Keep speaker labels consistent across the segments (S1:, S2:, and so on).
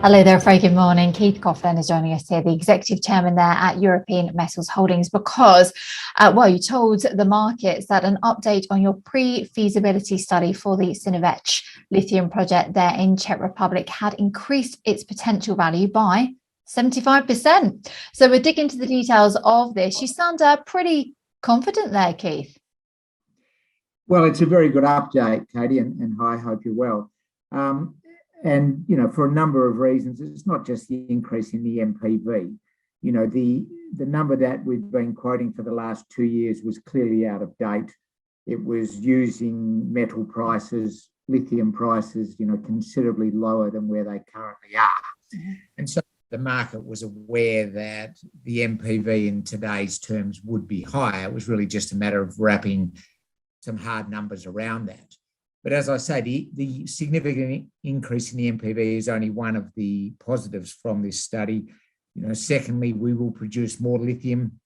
S1: Hello there, very good morning. Keith Coughlin is joining us here, the Executive Chairman there at European Metals Holdings, because, you told the markets that an update on your pre-feasibility study for the Cinovec lithium project there in Czech Republic had increased its potential value by 75%. So we'll dig into the details of this. You sound pretty confident there, Keith.
S2: Well, it's a very good update, Katie, and hi, hope you're well. And, for a number of reasons, it's not just the increase in the NPV. The number that we've been quoting for the last 2 years was clearly out of date. It was using metal prices, lithium prices, considerably lower than where they currently are. And so the market was aware that the NPV in today's terms would be higher. It was really just a matter of wrapping some hard numbers around that. But as I say, the significant increase in the NPV is only one of the positives from this study. Secondly, we will produce more lithium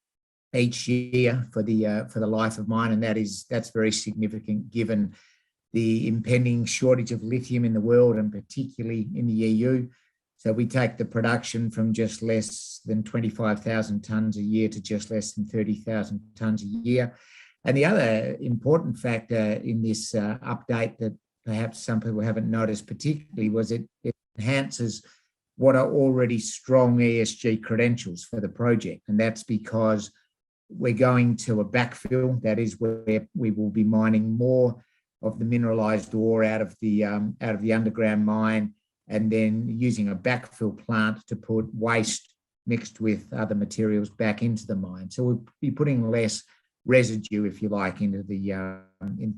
S2: each year for the life of mine, and that's very significant given the impending shortage of lithium in the world, and particularly in the EU. So we take the production from just less than 25,000 tonnes a year to just less than 30,000 tonnes a year. And the other important factor in this update that perhaps some people haven't noticed particularly was it enhances what are already strong ESG credentials for the project. And that's because we're going to a backfill. That is where we will be mining more of the mineralized ore out of the underground mine, and then using a backfill plant to put waste mixed with other materials back into the mine. So we'll be putting less residue, if you like, into the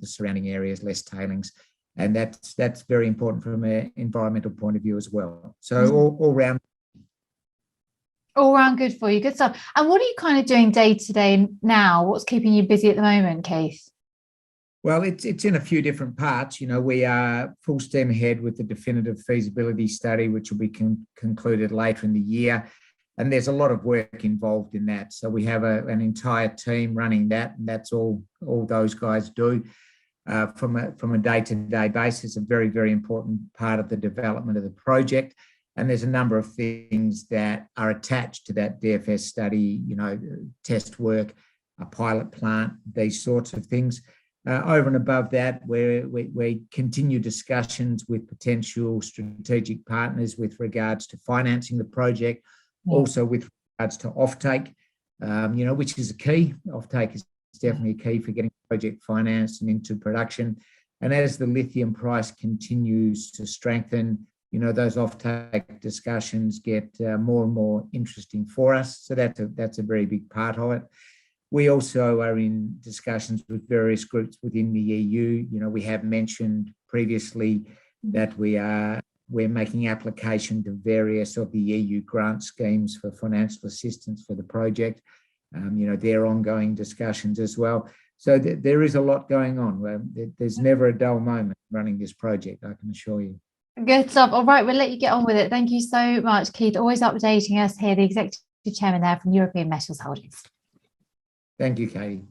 S2: surrounding areas, less tailings, and that's very important from an environmental point of view as well. So all round
S1: good for you. Good stuff. And what are you kind of doing day to day now? What's keeping you busy at the moment, Keith?
S2: Well, it's in a few different parts. We are full steam ahead with the definitive feasibility study, which will be concluded later in the year. And there's a lot of work involved in that. So we have an entire team running that, and that's all those guys do. From a day-to-day basis, a very, very important part of the development of the project. And there's a number of things that are attached to that DFS study, test work, a pilot plant, these sorts of things. Over and above that, we continue discussions with potential strategic partners with regards to financing the project. Also with regards to offtake, which is a key. Offtake is definitely a key for getting the project financed and into production. And as the lithium price continues to strengthen, those offtake discussions get more and more interesting for us. So that's a very big part of it. We also are in discussions with various groups within the EU. We have mentioned previously that we're making application to various of the EU grant schemes for financial assistance for the project. Their ongoing discussions as well. So there is a lot going on. There's never a dull moment running this project, I can assure you.
S1: Good stuff. All right, we'll let you get on with it. Thank you so much, Keith. Always updating us here, the Executive Chairman there from European Metals Holdings.
S2: Thank you, Katie.